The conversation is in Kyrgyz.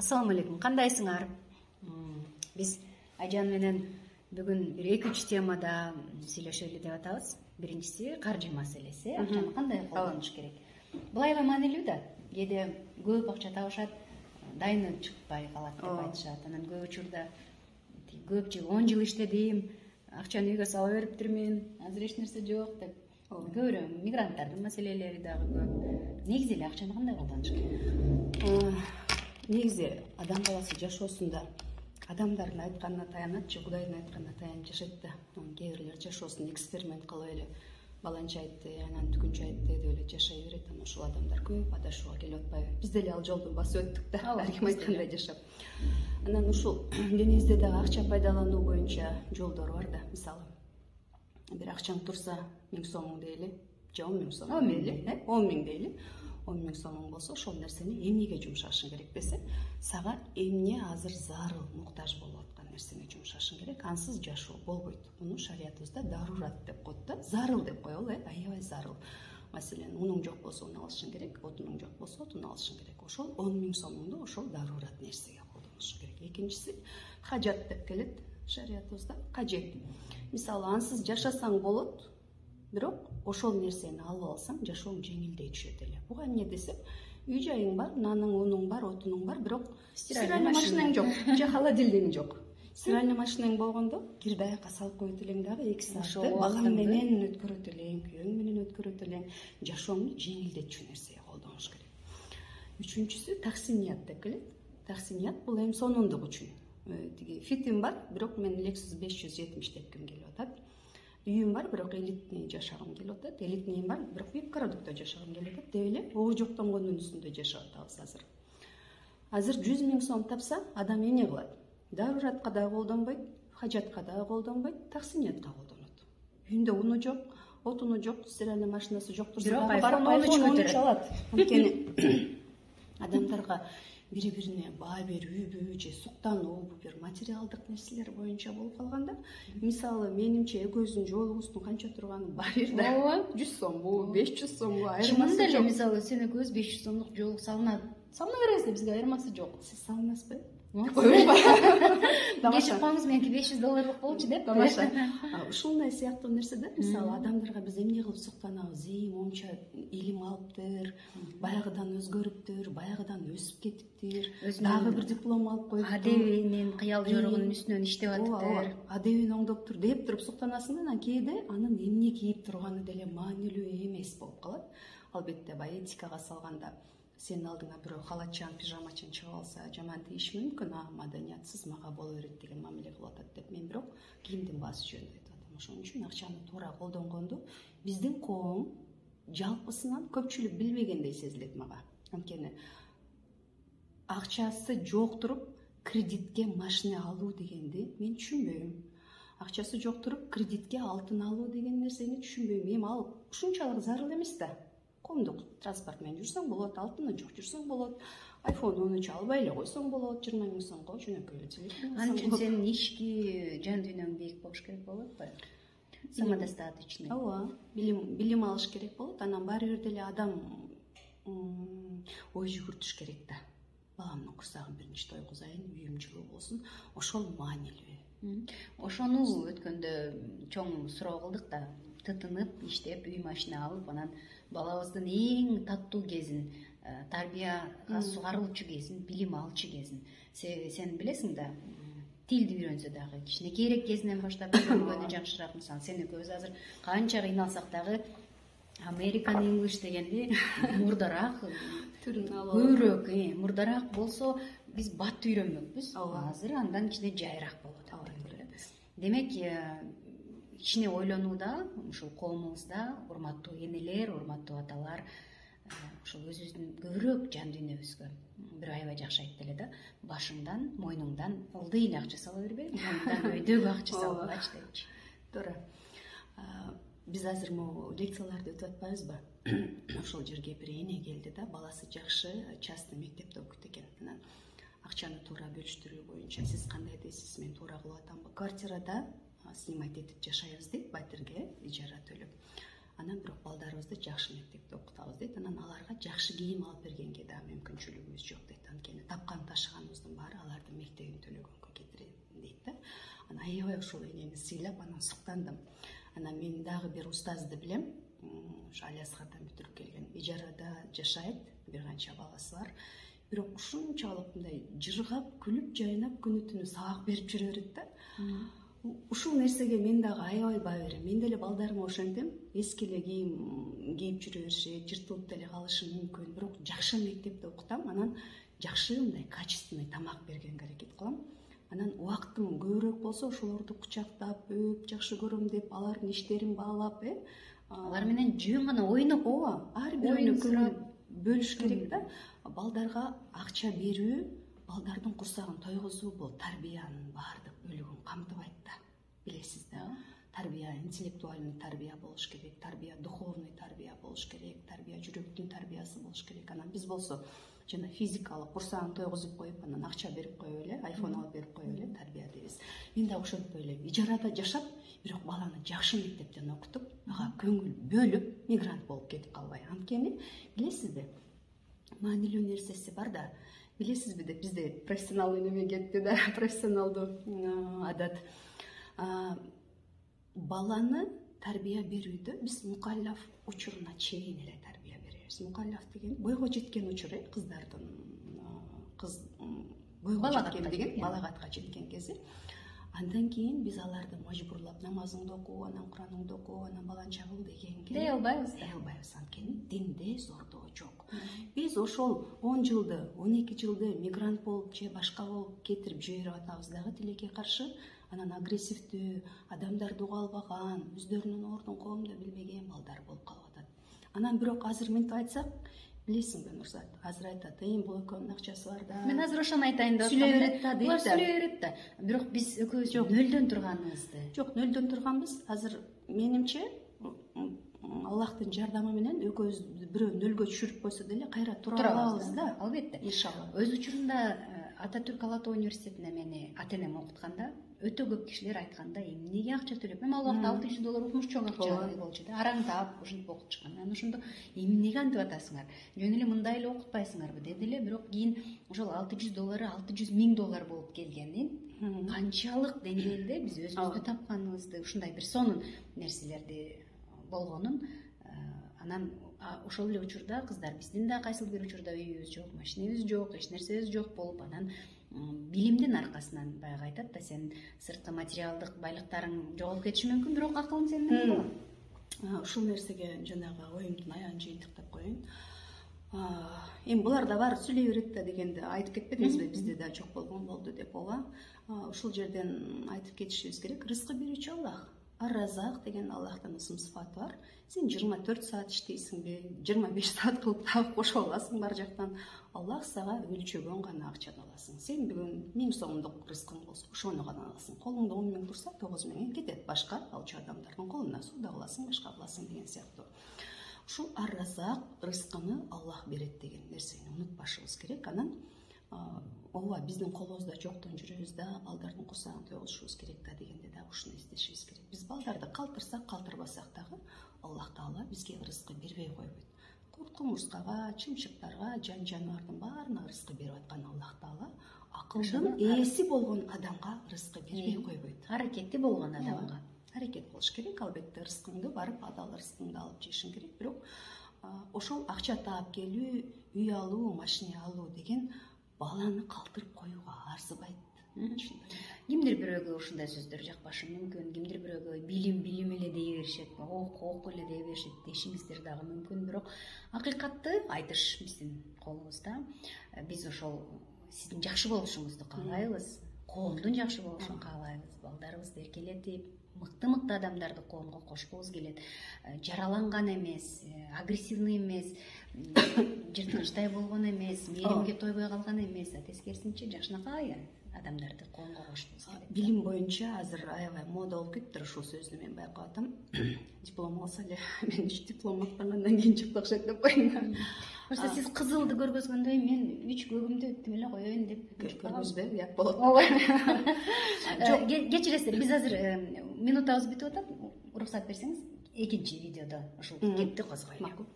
Assalamu алейкум, кандайсыңар? Биз Айжан менен бүгүн бир 2-3 темада сүйлөшөлү деп атабыз. Биринчиси каржы маселеси. Акчаны кандай колдонуш керек? Бул аябай маанилүү да. Кээде көп акча табышат, дайыны чыкпай калат деп айтышат. Анан көп учурда көп жыл, 10 жыл иштедим, акчаны үйгө сала бериптирмин, азыр эч нерсе жок деп. Көбүрөөк мигранттардын маселелери дагы көп. Негизи эле акчаны кандай колдонуш керек? Негизи адам баласы жашоосунда адамдардын айтканына таянат же Кудайдын айтканына таянып жашайт да. Кээ бирлер жашоосун эксперимент кылып эле баланча айтты, анан түгүнчө айтты деп эле жашай берет. Анан ушул адамдар көп адашууга келип атпайбы? Биз деле ал жолдон басып өттүк да, ар ким айткандай жашап. Анан ушул денибизде дагы акча пайдалануу боюнча жолдор бар да. Мисалы, бир акчаң турса 1000 сомуң дейли, же 10 000 сомуң дейли, 10 000 дейли. 10 000 сомуң болсо, ошол нерсени эмнеге жумшашың керек десе, сага эмне азыр зарыл, муктаж болуп аткан нерсене жумшашың керек. Ансыз жашоо болбойт. Муну шариятыбызда дарурат деп коет да. Зарыл деп коелу, аябай зарыл. Маселен, унуң жок болсо уну алышың керек, отунуң жок болсо отун алышың керек. Ошол 10 000 сомуңду ошол дарурат нерсеге колдонушуң керек. Экинчиси хажат деп келет шариятыбызда. Кажет. Мисалы, ансыз жашасаң болот, бирок ошол нерсени алып алсаң, жашооң жеңилдей түшөт эле. Буга эмне десек, үй жайың бар, наның, унуң бар, отунуң бар, бирок стиральный машинаң жок, же холодильниң жок. Стиральный машинаң болгондо кирди аякка салып коет элең дагы 2 саатты балаң менен өткөрөт элең, күйөөң менен өткөрөт элең. Жашооңду жеңилдетчү нерсеге колдонуш керек. Үчүнчүсү таксимият деп келет. Таксимият бул эми сонундук үчүн. Тиги фитим бар, бирок мен Lexus 570 тепким келип атат. Үйүм бар, бирок элитный жашагым келип атат. Элитныйым бар, бирок VIP городокто жашагым келип атат деп эле ого жоктонгондун үстүндө жашап атабыз азыр. Азыр 100 000 сом тапса, адам эмне кылат? Даруратка да колдонбойт, хажатка да колдонбойт, таксимиятка колдонот. Үйүндө уну жок, отуну жок, стиральный машинасы жок турса, бирок iPhone 13 алат. Анткени адамдарга бири-бирине баа берүүбү же суктануубу бир материалдык нерселер боюнча болуп калганда, мисалы, менимче экөөбүздүн жоолубуздун канча турганы бар да. 100 сомбу, 500 сомбу айырмасы жок. жок. Мисалы, сен экөөбүз 500 сомдук жоолук салына беребиз да, бизге айырмасы жок. Сиз салынасызбы? Кешип коюңуз, меники $500 болчу деп. Тамаша. Ушундай сыяктуу нерсе да, мисалы, адамдарга биз эмне кылып суктанабыз? Монча илим алыптыр, баягыдан өзгөрүптүр, баягыдан өсүп кетиптир, дагы бир диплом алып коюптур. Адебинин, кыял жоругунун үстүнөн иштеп атыптыр. Адебин оңдоптур деп туруп суктанасың, анан кээде анын эмне кийип турганы деле маанилүү эмес болуп калат. Албетте, баягы этикага салганда сенин алдыңа бирөө халатчан, пижамачан чыгып алса, жаман тийиши мүмкүн, маданиятсыз мага боло берет деген мамиле кылып атат деп мен бирок кийимдин баасы жөнүндө айтып атам. Ошон үчүн акчаны туура колдонгонду биздин коом жалпысынан көпчүлүк билбегендей сезилет мага. Анткени акчасы жок туруп кредитке машина алуу дегенди мен түшүнбөйм. Акчасы жок туруп кредитке алтын алуу деген нерсени түшүнбөйм. Эми ал ушунчалык зарыл эмес да. Коомдук транспорт менен жүрсөң болот, алтыны жок жүрсөң болот, iPhone 13 албай эле койсоң болот, 20 000 сомго жөнөкөй эле телефон. Анын үчүн сенин ички жан дүйнөң бийик болуш керек болот атпайбы? Самодостаточный. Ооба, билим алыш керек болот. Анан баары бир деле адам ой жүгүртүш керек да. Баламдын курсагын биринчи тойгузайын, үйүм жылуу болсун. Ошол маанилүү. Ошону өткөндө чоң суроо кылдык да. Тытынып, иштеп, үй машина алып, анан балабыздын эң таттуу кезин, тарбияга сугарылчу кезин, билим алчу кезин. Сен билесиң да, тилди үйрөнсө дагы кичинекейирээк кезинен баштап үйрөнгөнү жакшыраак. Мисалы, сен экөөбүз азыр канча кыйналсак дагы American English дегенди мурдараак, көбүрөөк, мурдараак болсо биз бат үйрөнмөкпүз. Азыр андан кичине жайыраак болот. Демек, кичине ойлонууда, ушул коомубузда урматтуу энелер, урматтуу аталар, ушул өзүбүздүн көбүрөөк жан дүйнөбүзгө бир аябай жакшы айтты эле да, башыңдан, мойнуңдан ылдый эле акча сала бербей, мойнуңдан өйдөгө акча салгыч депчи. Туура. Биз азыр могу лекцияларды өтүп атпайбызбы? Ошол жерге бир эне келди да, баласы жакшы частный мектепте окуйт экен. Анан акчаны туура бөлүштүрүү боюнча сиз кандай дейсиз? Мен туура кылып атамбы? Квартирада снимать этип жашайбыз дейт, батирге ижара төлөп. Анан бирок балдарыбызды жакшы мектепте окутабыз дейт. Анан аларга жакшы кийим алып бергенге да мүмкүнчүлүгүбүз жок дейт. Анткени тапкан ташыганыбызды аябай ошол энени сыйлап анан суктандым. Анан мен дагы бир устазды билем, ошо Алиасгардан бүтүрүп келген, ижарада жашайт, бир канча баласы бар. Бирок ушунчалык мындай жыргап, күлүп, жайнап күнү түнү сабак берип жүрө берет да. Ушул нерсеге мен дагы аябай баа берем. Мен деле балдарыма ошентем, эски эле кийим кийип жүрө беришет, жыртылып деле калышы мүмкүн, бирок жакшы мектепте окутам, анан жакшы мындай качественный тамак бергенге аракет кылам. Анан убактым көбүрөөк болсо ошолорду кучактап, өп, жакшы көрөм деп, алардын иштерин баалап, алар менен жөн гана ойноп, ар бирөөнү көңүл бөлүш керек да. Балдарга акча берүү, балдардын курсагын тойгузуу бул тарбиянын баардык бөлүгүн камтыбайт да. Билесиз да, тарбия интеллектуальный тарбия болуш керек, тарбия духовный тарбия болуш керек, тарбия жүрөктүн тарбиясы болуш керек. Анан биз болсо жана физикалык курсагын тойгузуп коюп, анан акча берип коюп эле, айфон алып берип коюп эле тарбия дейбиз. Мен да ошентип ойлойм. Ижарада жашап, бирок баланы жакшы мектептен окутуп, ага көңүл бөлүп, мигрант болуп кетип калбай. Анткени билесизби, маанилүү нерсеси бар да. Билесизби деп бизде профессионал неме кетти да, профессионалдуу адат. Баланы тарбия берүүдө биз мукаллаф учуруна чейин эле тарбия беребиз. Мукаллаф деген бойго жеткен учур, кыздардын бойго жеткен деген балагатка жеткен кези. Андан кийин биз аларды мажбурлап намазыңды оку, анан Кураныңды оку, анан баланча кыл дегенге дей албайбыз. Анткени динде зордоо жок. Биз ошол 10 жылды, 12 жылды мигрант болуп же башка болуп кетирип жиберип атабыз дагы тилекке каршы. Анан агрессивдүү, адамдарды уга албаган, өздөрүнүн ордун коомдо билбеген балдар болуп калып атат. Анан бирок азыр мынтип айтсак, билесиңби Нурзат, азыр айтат, бул экөөнүн акчасы бар да. Мен азыр ошону айтайын деп сүйлөй берет да, дейт да. Булар сүйлөй берет да. Бирок биз экөөбүз нөлдөн турганыбызды. Жок, нөлдөн турганбыз. Азыр менимче Аллахтын жардамы менен экөөбүз бирөө нөлгө түшүрүп койсо деле кайра тура алабыз да. Албетте. Иншалла. Өз учурунда Ататүрк Ала Тоо университетине мени ата-энем окутканда, өтө көп кишилер айтканда, эмнеге акча төлөп? Мен ал убакта $600 укмуш чоң акча болчу да. Араңдап, ушинтип окуп чыккан. Анан ошондо эмнеге антип атасыңар? Жөн эле мындай эле окутпайсыңарбы деди эле, бирок кийин ошол $600 $600,000 болуп келгенин канчалык деңгээлде биз өзүбүздү тапканыбызды, ушундай бир сонун нерселерди болгонун, анан ошол эле учурда кыздар биздин да кайсыл бир учурда үйүбүз жок, машинебиз жок, эч нерсебиз жок болуп, анан билимдин аркасынан баягы айтат да, сен сырткы материалдык байлыктарың жоголуп кетиши мүмкүн, бирок акылың сенин менен болот. Ушул нерсеге жанагы оюмдун аягын жыйынтыктап коеюн. Эми булар да бар сүйлөй берет да дегенди айтып кетпедиңизби, бизде да жок болгон болду деп, ооба. Ушул жерден айтып кетишибиз керек. Рызкы берүүчү Аллах. Ар-Разак деген Аллахтын ысым сыфаты бар. Сен 24 саат иштейсиңби, 25 саат кылып дагы кошо аласың бар жактан. Аллах сага өлчөгөн гана акчаны аласың. Сен бүгүн 1000 сомдук рызкың болсо, ошону гана аласың. Колуңда 10 000 турса, 9 000 кетет башка алчу адамдардын колуна. Суда кыласың, башка кыласың деген сыяктуу. Ушул Ар-Разак рызкыны Аллах берет деген нерсени унутпашыбыз керек. Анан ооба, биздин колубузда жоктон жүрөбүз да, балдардын курсагын тойгузушубуз керек да дегенде да ушуну эстешибиз керек. Биз балдарды калтырсак, калтырбасак дагы Аллах Таала бизге рызкы бербей койбойт. Курт-кумурскага, чымчыктарга, жан-жаныбардын баарына рызкы берип аткан Аллах Таала акылдын ээси болгон адамга рызкы бербей койбойт. Аракети болгон адамга. Аракет болуш керек, албетте рызкыңды барып адал рызкыңды алып жешиң керек, бирок ошол акча таап келүү, үй алуу, машина алуу деген баланы калтырып коюуга арзыбайт. Кимдир бирөөгө ушундай сөздөр жакпашы мүмкүн, кимдир бирөөгө билим эле дей беришет, ок эле дей беришет дешиңиздер дагы мүмкүн, бирок акыйкатты айтыш биздин колубузда. Биз ошол сиздин жакшы болушуңузду каалайбыз, коомдун жакшы болушун каалайбыз, балдарыбызды эркелетип, мыкты адамдарды коомго кошкубуз келет. Жараланган эмес, агрессивный эмес, жырткычтай болгон эмес, мээримге тойбой калган эмес, тескерисинче жакшынакай адамдарды коомго кошкубуз келет. Билим боюнча азыр аябай мода болуп кетиптир ушул сөздү мен байкап атам. Диплом алса эле мен диплом аттангандан кийин чыкты окшойт деп коеюн. Просто сиз кызылды көргөзгөндөй мен 3 көгүмдү тим эле коеюн деп көргөзбө, як болот. Жок, кечиресиздер, биз азыр минутабыз бүтүп атат. Уруксат берсеңиз, экинчи видеодо ушул кепти козгойлу.